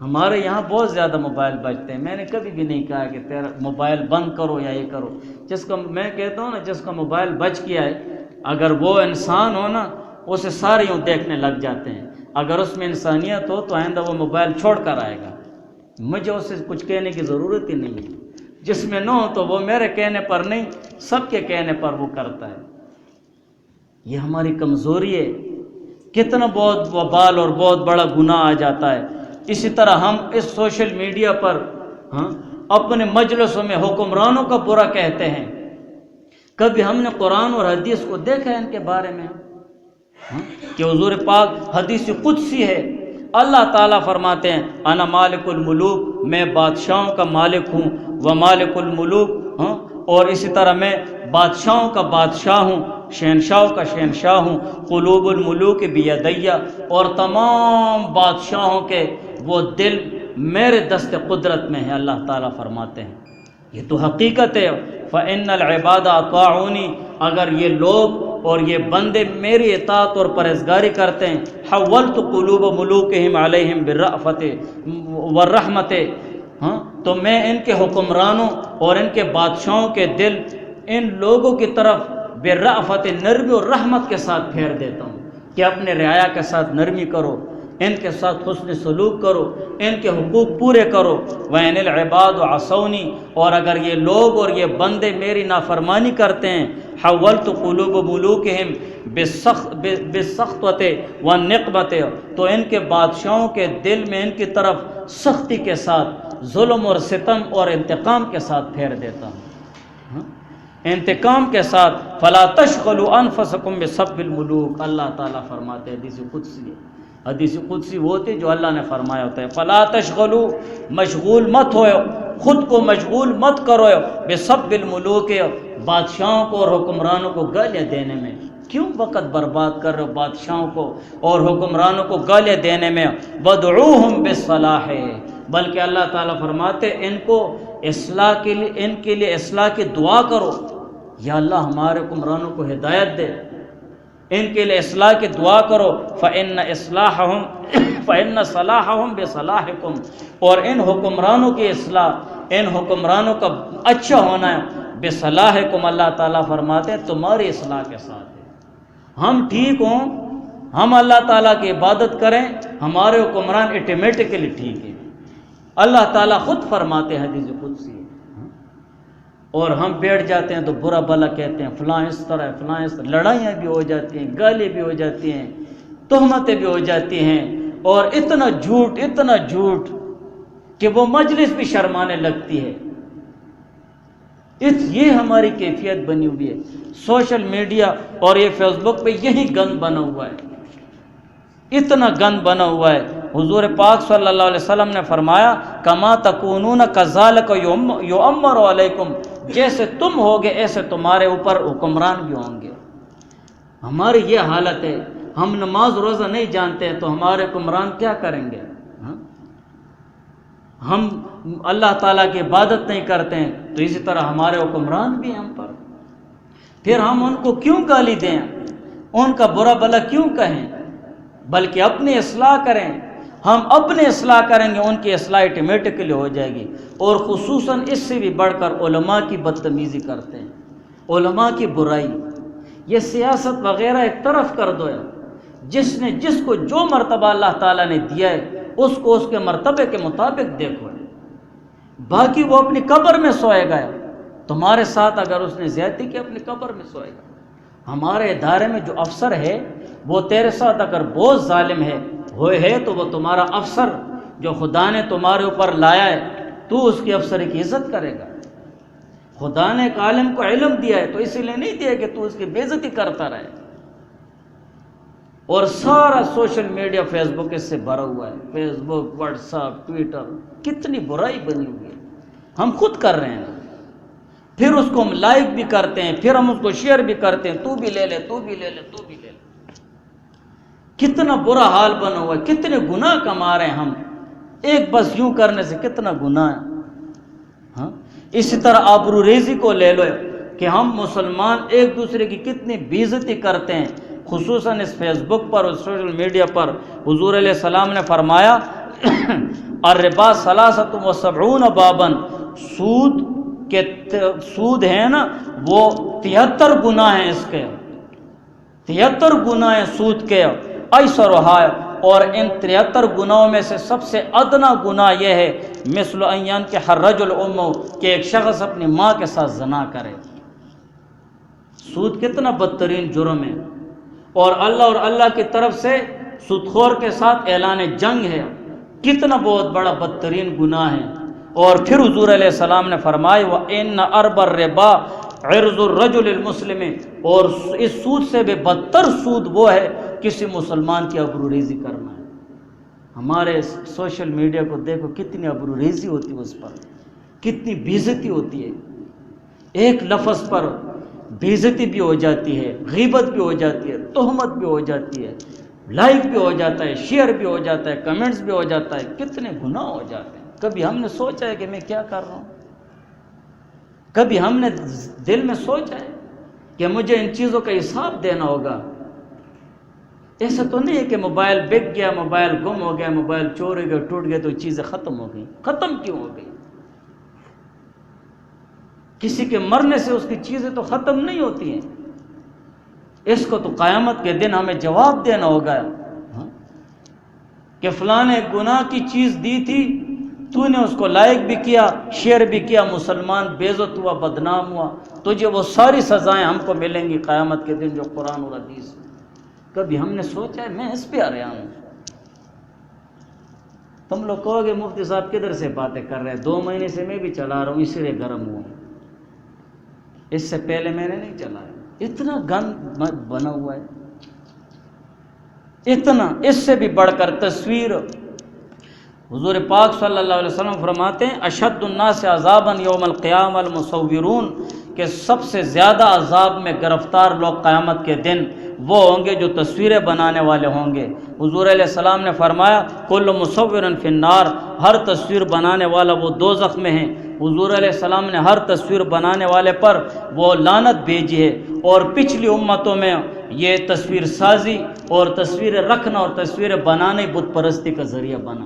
Speaker 1: ہمارے یہاں بہت زیادہ موبائل بجتے ہیں۔ میں نے کبھی بھی نہیں کہا کہ تیرا موبائل بند کرو یا یہ کرو، جس کا میں کہتا ہوں نا، جس کا موبائل بج گیا ہے، اگر وہ انسان ہو نا، اسے سارے یوں دیکھنے لگ جاتے ہیں۔ اگر اس میں انسانیت ہو تو آئندہ وہ موبائل چھوڑ کر آئے گا، مجھے اسے کچھ کہنے کی ضرورت ہی نہیں ہے۔ جس میں نہ ہو تو وہ میرے کہنے پر نہیں، سب کے کہنے پر وہ کرتا ہے۔ یہ ہماری کمزوری ہے۔ کتنا بہت وبال اور بہت بڑا گناہ آ جاتا ہے۔ اسی طرح ہم اس سوشل میڈیا پر اپنے مجلسوں میں حکمرانوں کا برا کہتے ہیں، کبھی ہم نے قرآن اور حدیث کو دیکھا ہے ان کے بارے میں کہ حضور پاک حدیث قدسی ہے، اللہ تعالیٰ فرماتے ہیں انا مالک الملوک، میں بادشاہوں کا مالک ہوں، و مالک الملوک، اور اسی طرح میں بادشاہوں کا بادشاہ ہوں، شہنشاہوں کا شہنشاہ ہوں، قلوب الملوک بیدیہ، اور تمام بادشاہوں کے وہ دل میرے دست قدرت میں ہے، اللہ تعالیٰ فرماتے ہیں۔ یہ تو حقیقت ہے۔ فَإِنَّ الْعِبَادَ أَطَاعُونِي، اگر یہ لوگ اور یہ بندے میری اطاعت اور پرہیزگاری کرتے ہیں، حَوَّلْتُ قُلُوبَ مُلُوكِهِمْ عَلَيْهِمْ بِالرَّأْفَةِ وَالرَّحْمَةِ، تو میں ان کے حکمرانوں اور ان کے بادشاہوں کے دل ان لوگوں کی طرف بالرأفت، نرمی اور رحمت کے ساتھ پھیر دیتا ہوں کہ اپنے رعایا کے ساتھ نرمی کرو، ان کے ساتھ حسن سلوک کرو، ان کے حقوق پورے کرو۔ وَإِنِ الْعِبَادُ عَصَوْنِي، اور اگر یہ لوگ اور یہ بندے میری نافرمانی کرتے ہیں، حَوَّلْتُ قُلُوبَ مُلُوكِهِمْ بِالسَّخْطَةِ وَالنِّقْمَةِ، تو ان کے بادشاہوں کے دل میں ان کی طرف سختی کے ساتھ، ظلم اور ستم اور انتقام کے ساتھ پھیر دیتا ہوں، انتقام کے ساتھ۔ فَلَا تَشْغَلُوا أَنفُسَكُمْ بِسَبِّ الْمُلُوكِ، اللہ تعالیٰ فرماتے ہیں، حدیث قدسی ہے، حدیث قدسی وہ ہوتی جو اللہ نے فرمایا ہوتا ہے، فَلَا تَشْغَلُوا، مشغول مت ہو، خود کو مشغول مت کرو بِسَبِّ الْمُلُوكِ، بادشاہوں کو اور حکمرانوں کو گالیاں دینے میں۔ کیوں وقت برباد کر رہے ہو بادشاہوں کو اور حکمرانوں کو گالیاں دینے میں؟ وَادْعُوهُمْ بِالصَّلَاحِ، بلکہ اللہ تعالیٰ فرماتے ان کو اصلاح کے لیے، ان کے لیے اصلاح کی دعا کرو، یا اللہ ہمارے حکمرانوں کو ہدایت دے، ان کے لیے اصلاح کی دعا کرو۔ فَإِنَّ صَلَاحَهُمْ بِصَلَاحِكُمْ، اور ان حکمرانوں کی اصلاح، ان حکمرانوں کا اچھا ہونا ہے، بِصَلَاحِكُمْ، اللہ تعالیٰ فرماتے ہیں تمہاری اصلاح کے ساتھ ہے۔ ہم ٹھیک ہوں، ہم اللہ تعالیٰ کی عبادت کریں، ہمارے حکمران آٹومیٹکلی ٹھیک ہیں، اللہ تعالیٰ خود فرماتے ہیں، حدیث قدسی ہے۔ اور ہم بیٹھ جاتے ہیں تو برا بھلا کہتے ہیں، فلاں اس طرح ہے، فلاں اس طرح، لڑائیاں بھی ہو جاتی ہیں، گالی بھی ہو جاتی ہیں، تہمتیں بھی ہو جاتی ہیں، اور اتنا جھوٹ کہ وہ مجلس بھی شرمانے لگتی ہے۔ یہ ہماری کیفیت بنی ہوئی ہے۔ سوشل میڈیا اور یہ فیس بک پہ یہی گند بنا ہوا ہے، اتنا گند بنا ہوا ہے۔ حضور پاک صلی اللہ علیہ وسلم نے فرمایا، کما تکونون کذالک یؤمر علیکم، جیسے تم ہوگے ایسے تمہارے اوپر حکمران بھی ہوں گے۔ ہماری یہ حالت ہے، ہم نماز روزہ نہیں جانتے ہیں تو ہمارے حکمران کیا کریں گے؟ ہم اللہ تعالیٰ کی عبادت نہیں کرتے ہیں تو اسی طرح ہمارے حکمران بھی ہم پر، پھر ہم ان کو کیوں گالی دیں، ان کا برا بھلا کیوں کہیں، بلکہ اپنی اصلاح کریں۔ ہم اپنے اصلاح کریں گے، ان کی اصلاح آٹومیٹکلی ہو جائے گی۔ اور خصوصاً اس سے بھی بڑھ کر علماء کی بدتمیزی کرتے ہیں، علماء کی برائی، یہ سیاست وغیرہ ایک طرف کر دو، جس کو جو مرتبہ اللہ تعالیٰ نے دیا ہے اس کو اس کے مرتبے کے مطابق دیکھو، باقی وہ اپنی قبر میں سوئے گا، تمہارے ساتھ اگر اس نے زیادتی کی اپنی قبر میں سوئے گا۔ ہمارے ادارے میں جو افسر ہے وہ تیرے ساتھ اگر بہت ظالم ہے تو وہ تمہارا افسر جو خدا نے تمہارے اوپر لایا ہے، تو اس کی افسری کی عزت کرے گا۔ خدا نے ایک عالم کو علم دیا ہے تو اسی لیے نہیں دیا کہ تو اس کی بے عزتی کرتا رہے۔ اور سارا سوشل میڈیا فیس بک اس سے بھرا ہوا ہے، فیس بک، واٹس ایپ، ٹویٹر، کتنی برائی بنی ہوئی ہے، ہم خود کر رہے ہیں، پھر اس کو ہم لائک بھی کرتے ہیں، پھر ہم اس کو شیئر بھی کرتے ہیں، تو بھی لے لے، تو بھی لے لے، تو بھی لے لے۔ کتنا برا حال بنا ہوا ہے، کتنے گناہ کما رہے ہیں ہم، ایک بس یوں کرنے سے کتنا گناہ ہے۔ اسی طرح آبرو ریزی کو لے لو کہ ہم مسلمان ایک دوسرے کی کتنی بے عزتی کرتے ہیں، خصوصاً اس فیس بک پر اور سوشل میڈیا پر۔ حضور علیہ السلام نے فرمایا، الربا 73 باباً، سود ہے نا وہ 73 گناہ ہیں، اس کے 73 گناہ ہیں سود کے، ایسرھا، اور ان 73 گناہوں میں سے سب سے ادنا گناہ یہ ہے، مثل ان کہ الرجل امہ، کہ ایک شخص اپنی ماں کے ساتھ زنا کرے۔ سود کتنا بدترین جرم ہے، اور اللہ کی طرف سے سودخور کے ساتھ اعلان جنگ ہے، کتنا بہت بڑا بدترین گناہ ہے۔ اور پھر حضور علیہ السلام نے فرمایا، وَإِنَّ أَرْبَ الرِّبَا عرض الرجل المسلم، اور اس سود سے بھی بدتر سود وہ ہے کسی مسلمان کی ابروریزی کرنا ہے۔ ہمارے سوشل میڈیا کو دیکھو، کتنی ابروریزی ہوتی ہے، اس پر کتنی بےعزتی ہوتی ہے، ایک لفظ پر بےعزتی بھی ہو جاتی ہے، غیبت بھی ہو جاتی ہے، تہمت بھی ہو جاتی ہے، لائک بھی ہو جاتا ہے، شیئر بھی ہو جاتا ہے، کمنٹس بھی ہو جاتا ہے، کتنے گناہ ہو جاتے ہیں۔ کبھی ہم نے سوچا ہے کہ میں کیا کر رہا ہوں؟ کبھی ہم نے دل میں سوچا ہے کہ مجھے ان چیزوں کا حساب دینا ہوگا؟ ایسا تو نہیں ہے کہ موبائل بک گیا، موبائل گم ہو گیا، موبائل چور ہو گیا، ٹوٹ گیا تو چیزیں ختم ہو گئی۔ ختم کیوں ہو گئی؟ کسی کے مرنے سے اس کی چیزیں تو ختم نہیں ہوتی ہیں۔ اس کو تو قیامت کے دن ہمیں جواب دینا ہوگا کہ فلاں نے گناہ کی چیز دی تھی، تو نے اس کو لائک بھی کیا، شیئر بھی کیا، مسلمان بے عزت ہوا، بدنام ہوا، تجھے وہ ساری سزائیں ہم کو ملیں گی قیامت کے دن، جو قرآن اور حدیث۔ کبھی ہم نے سوچا ہے؟ میں اس پہ آ رہا ہوں۔ تم لوگ کہو گے مفتی صاحب کدھر سے باتیں کر رہے ہیں، 2 مہینے سے میں بھی چلا رہا ہوں، اسی لیے گرم ہوا ہوں، اس سے پہلے میں نے نہیں چلایا۔ اتنا گند بنا ہوا ہے، اتنا۔ اس سے بھی بڑھ کر تصویر، حضور پاک صلی اللہ علیہ وسلم فرماتے ہیں اشد الناس عذابا یوم القیامہ المصورون، کہ سب سے زیادہ عذاب میں گرفتار لوگ قیامت کے دن وہ ہوں گے جو تصویریں بنانے والے ہوں گے۔ حضور علیہ السلام نے فرمایا کل مصور فی النار، ہر تصویر بنانے والا وہ دوزخ میں ہے۔ حضور علیہ السلام نے ہر تصویر بنانے والے پر وہ لعنت بھیجی ہے۔ اور پچھلی امتوں میں یہ تصویر سازی اور تصویریں رکھنا اور تصویریں بنانے بت پرستی کا ذریعہ بنا،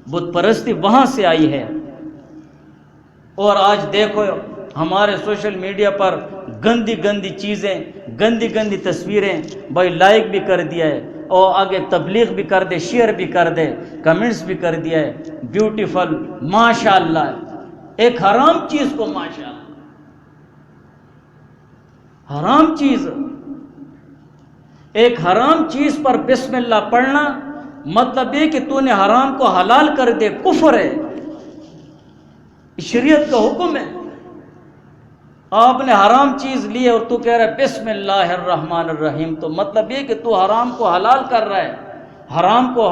Speaker 1: بت پرستی وہاں سے آئی ہے۔ اور آج دیکھو ہمارے سوشل میڈیا پر گندی گندی چیزیں، گندی گندی تصویریں، بھائی لائک بھی کر دیا ہے اور آگے تبلیغ بھی کر دے، شیئر بھی کر دے، کمنٹس بھی کر دیا ہے، بیوٹیفل، ماشاءاللہ، ایک حرام چیز کو ماشاءاللہ، حرام چیز، ایک حرام چیز پر بسم اللہ پڑھنا مطلب یہ کہ تو نے حرام کو حلال کر دے، کفر ہے، شریعت کا حکم ہے۔ آپ نے حرام چیز لی اور تو کہہ رہا ہے بسم اللہ الرحمن الرحیم، تو مطلب یہ کہ تو حرام کو حلال کر رہا ہے۔ حرام کو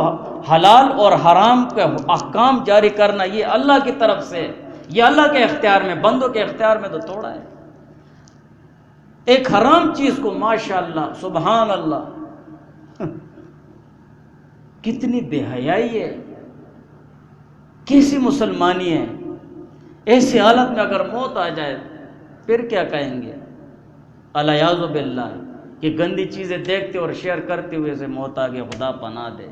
Speaker 1: حلال اور حرام کے احکام جاری کرنا یہ اللہ کی طرف سے، یہ اللہ کے اختیار میں، بندوں کے اختیار میں تو تھوڑا ہے۔ ایک حرام چیز کو ماشاءاللہ، سبحان اللہ، کتنی بے حیائی ہے، کیسی مسلمانی ہے۔ ایسی حالت میں اگر موت آ جائے پھر کیا کہیں گے؟ الیاذ باللہ، کہ گندی چیزیں دیکھتے اور شیئر کرتے ہوئے سے موت آ گیا، خدا پناہ دے۔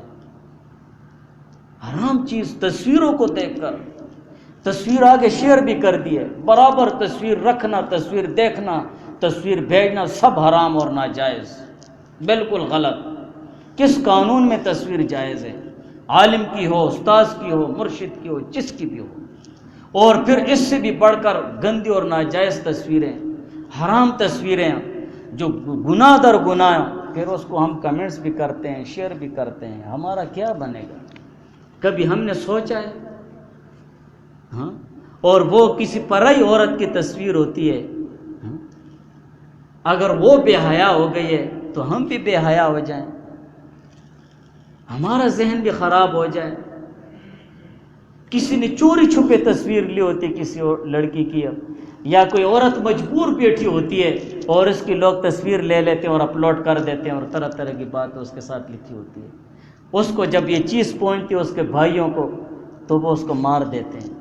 Speaker 1: حرام چیز، تصویروں کو دیکھ کر تصویر آگے شیئر بھی کر دیے، برابر تصویر رکھنا، تصویر دیکھنا، تصویر بھیجنا، سب حرام اور ناجائز، بالکل غلط۔ کس قانون میں تصویر جائز ہے؟ عالم کی ہو، استاذ کی ہو، مرشد کی ہو، جس کی بھی ہو۔ اور پھر اس سے بھی بڑھ کر گندی اور ناجائز تصویریں، حرام تصویریں جو گناہ در گناہ، پھر اس کو ہم کمنٹس بھی کرتے ہیں، شیئر بھی کرتے ہیں، ہمارا کیا بنے گا؟ کبھی ہم نے سوچا ہے؟ ہاں، اور وہ کسی پرائی عورت کی تصویر ہوتی ہے، اگر وہ بے حیا ہو گئی ہے تو ہم بھی بے حیا ہو جائیں، ہمارا ذہن بھی خراب ہو جائے۔ کسی نے چوری چھپے تصویر لی ہوتی ہے کسی اور لڑکی کی، یا کوئی عورت مجبور بیٹھی ہوتی ہے اور اس کی لوگ تصویر لے لیتے ہیں اور اپلوڈ کر دیتے ہیں اور طرح طرح کی باتیں اس کے ساتھ لکھی ہوتی ہے۔ اس کو جب یہ چیز پہنچتی ہے اس کے بھائیوں کو تو وہ اس کو مار دیتے ہیں۔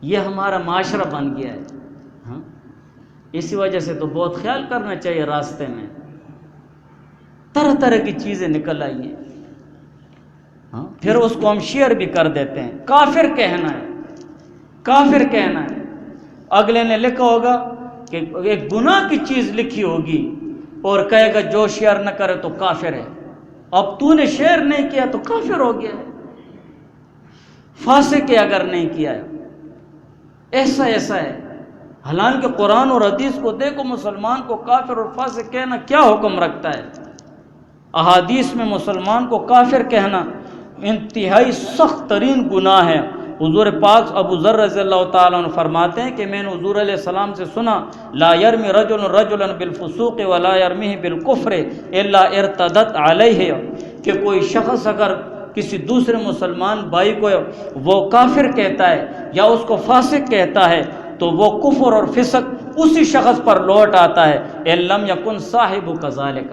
Speaker 1: یہ ہمارا معاشرہ بن گیا ہے۔ ہاں، اسی وجہ سے تو بہت خیال کرنا چاہیے، راستے میں طرح طرح کی چیزیں نکل آئی ہیں، ہاں، پھر اس کو ہم شیئر بھی کر دیتے ہیں۔ کافر کہنا ہے، کافر کہنا ہے۔ اگلے نے لکھا ہوگا کہ ایک گناہ کی چیز لکھی ہوگی اور کہے گا جو شیئر نہ کرے تو کافر ہے۔ اب تو نے شیئر نہیں کیا تو کافر ہو گیا ہے، فاسق ہے اگر نہیں کیا ہے۔ ایسا ہے، حالانکہ قرآن اور حدیث کو دیکھو، مسلمان کو کافر اور فاسق کہنا کیا حکم رکھتا ہے۔ احادیث میں مسلمان کو کافر کہنا انتہائی سخت ترین گناہ ہے، حضور پاک ابو ذر رضی اللہ تعالیٰ عنہ فرماتے ہیں کہ میں نے حضور علیہ السلام سے سنا لا یرمی رجل رجلا بالفسوق ولا یرمیہ بالکفر الا ارتدت علیہ، کہ کوئی شخص اگر کسی دوسرے مسلمان بھائی کو وہ کافر کہتا ہے یا اس کو فاسق کہتا ہے تو وہ کفر اور فسق اسی شخص پر لوٹ آتا ہے. ان لم یکن صاحب کذالک،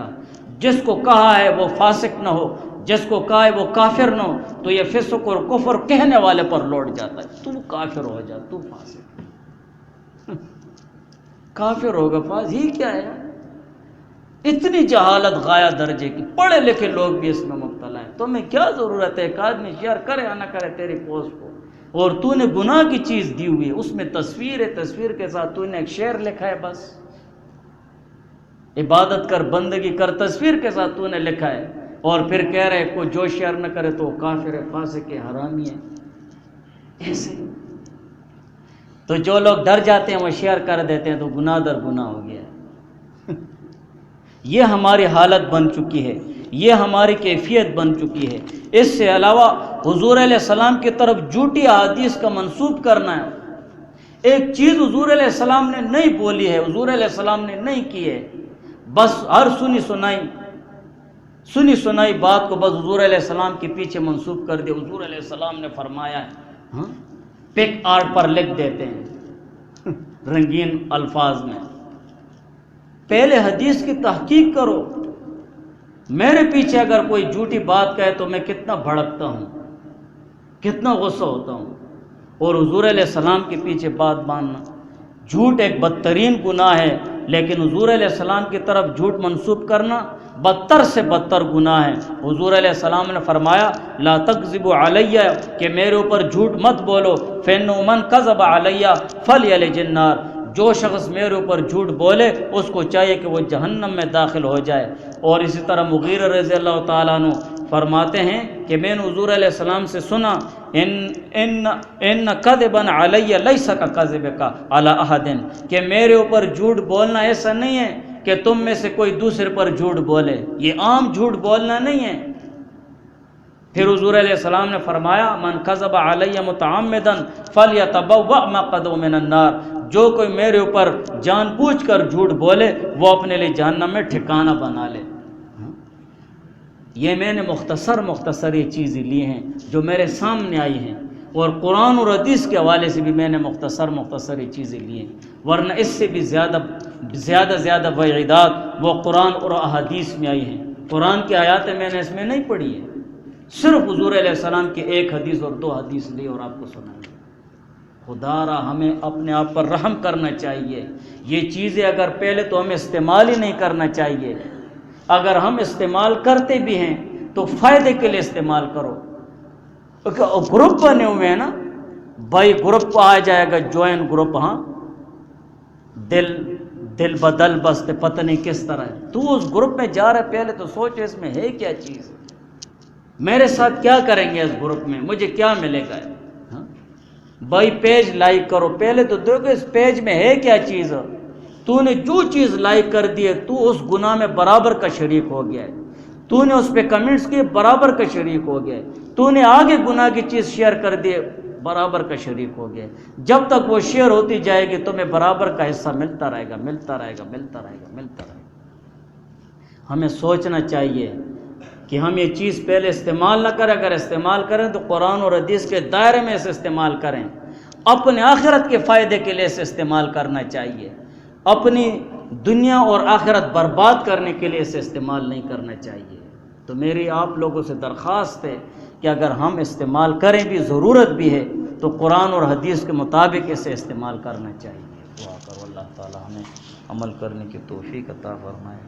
Speaker 1: جس کو کہا ہے وہ فاسق نہ ہو، جس کو کہا ہے وہ کافر نہ ہو، تو یہ فسق اور کفر کہنے والے پر لوٹ جاتا ہے. تو کافر ہو جا، تو فاسق کافر ہوگا، فاسق ہی کیا ہے؟ اتنی جہالت غایہ درجے کی، پڑھے لکھے لوگ بھی اس میں مبتلا ہیں. تمہیں کیا ضرورت ہے ایک آدمی شیئر کرے یا نہ کرے تیری پوسٹ کو، اور تو نے گناہ کی چیز دی ہوئی ہے، اس میں تصویر ہے، تصویر کے ساتھ تو نے ایک شعر لکھا ہے، بس عبادت کر بندگی کر تصویر کے ساتھ تو نے لکھا ہے، اور پھر کہہ رہے کوئی جو شیئر نہ کرے تو وہ کافر ہے، فاسق ہے، حرامی ہے. ایسے تو جو لوگ ڈر جاتے ہیں وہ شیئر کر دیتے ہیں، تو گناہ در گناہ ہو گیا. یہ ہماری حالت بن چکی ہے، یہ ہماری کیفیت بن چکی ہے. اس سے علاوہ حضور علیہ السلام کی طرف جھوٹی احادیث کا منسوب کرنا ہے. ایک چیز حضور علیہ السلام نے نہیں بولی ہے، حضور علیہ السلام نے نہیں کی ہے، بس ہر سنی سنائی بات کو بس حضور علیہ السلام کے پیچھے منسوب کر دیا. حضور علیہ السلام نے فرمایا ہے، پک آرٹ پر لکھ دیتے ہیں رنگین الفاظ میں. پہلے حدیث کی تحقیق کرو. میرے پیچھے اگر کوئی جھوٹی بات کہے تو میں کتنا بھڑکتا ہوں، کتنا غصہ ہوتا ہوں. اور حضور علیہ السلام کے پیچھے بات باندھنا، جھوٹ ایک بدترین گناہ ہے، لیکن حضور علیہ السلام کی طرف جھوٹ منسوب کرنا بدتر سے بدتر گناہ ہے. حضور علیہ السلام نے فرمایا لا تکذبوا علیہ، کہ میرے اوپر جھوٹ مت بولو. فإنہ من کذب علیہ فلیلج النار، جو شخص میرے اوپر جھوٹ بولے اس کو چاہیے کہ وہ جہنم میں داخل ہو جائے. اور اسی طرح مغیرہ رضی اللہ تعالیٰ عنہ فرماتے ہیں کہ میں نے حضور علیہ السلام سے سنا ان کذبا علی لیس کذبک علی احد، کہ میرے اوپر جھوٹ بولنا ایسا نہیں ہے کہ تم میں سے کوئی دوسرے پر جھوٹ بولے، یہ عام جھوٹ بولنا نہیں ہے. پھر حضور علیہ السلام نے فرمایا من کذب علی متعمدا فلیتبوأ مقعدہ من النار، جو کوئی میرے اوپر جان بوجھ کر جھوٹ بولے وہ اپنے لیے جہنم میں ٹھکانہ بنا لے. یہ میں نے مختصر یہ چیزیں لی ہیں جو میرے سامنے آئی ہیں، اور قرآن اور حدیث کے حوالے سے بھی میں نے مختصر یہ چیزیں لی ہیں، ورنہ اس سے بھی زیادہ وعیدات وہ قرآن اور احادیث میں آئی ہیں. قرآن کی آیاتیں میں نے اس میں نہیں پڑھی ہیں، صرف حضور علیہ السلام کی ایک حدیث اور دو حدیث لی اور آپ کو سنائی. خدا را ہمیں اپنے آپ پر رحم کرنا چاہیے. یہ چیزیں اگر پہلے تو ہمیں استعمال ہی نہیں کرنا چاہیے، اگر ہم استعمال کرتے بھی ہیں تو فائدے کے لیے استعمال کرو. گروپ بنے ہوئے ہیں نا بھائی، گروپ آ جائے گا جوائن گروپ، ہاں دل بدل بستے پتہ نہیں کس طرح ہے. تو اس گروپ میں جا رہا ہے، پہلے تو سوچو اس میں ہے کیا چیز، میرے ساتھ کیا کریں گے اس گروپ میں، مجھے کیا ملے گا. بھائی پیج لائک کرو، پہلے تو دیکھو اس پیج میں ہے کیا چیز. تو نے جو چیز لائک کر دی ہے تو اس گناہ میں برابر کا شریک ہو گیا ہے. تو نے اس پہ کمنٹس کیے، برابر کا شریک ہو گیا ہے. تو نے آگے گناہ کی چیز شیئر کر دی، برابر کا شریک ہو گیا ہے. جب تک وہ شیئر ہوتی جائے گی تمہیں برابر کا حصہ ملتا رہے گا. ہمیں سوچنا چاہیے کہ ہم یہ چیز پہلے استعمال نہ کریں. اگر استعمال کریں تو قرآن اور حدیث کے دائرے میں اسے استعمال کریں. اپنے آخرت کے فائدے کے لیے اسے استعمال کرنا چاہیے، اپنی دنیا اور آخرت برباد کرنے کے لیے اسے استعمال نہیں کرنا چاہیے. تو میری آپ لوگوں سے درخواست ہے کہ اگر ہم استعمال کریں بھی، ضرورت بھی ہے، تو قرآن اور حدیث کے مطابق اسے استعمال کرنا چاہیے. دعا کرو اللہ تعالی ہمیں عمل کرنے کی توفیق عطا فرمائے.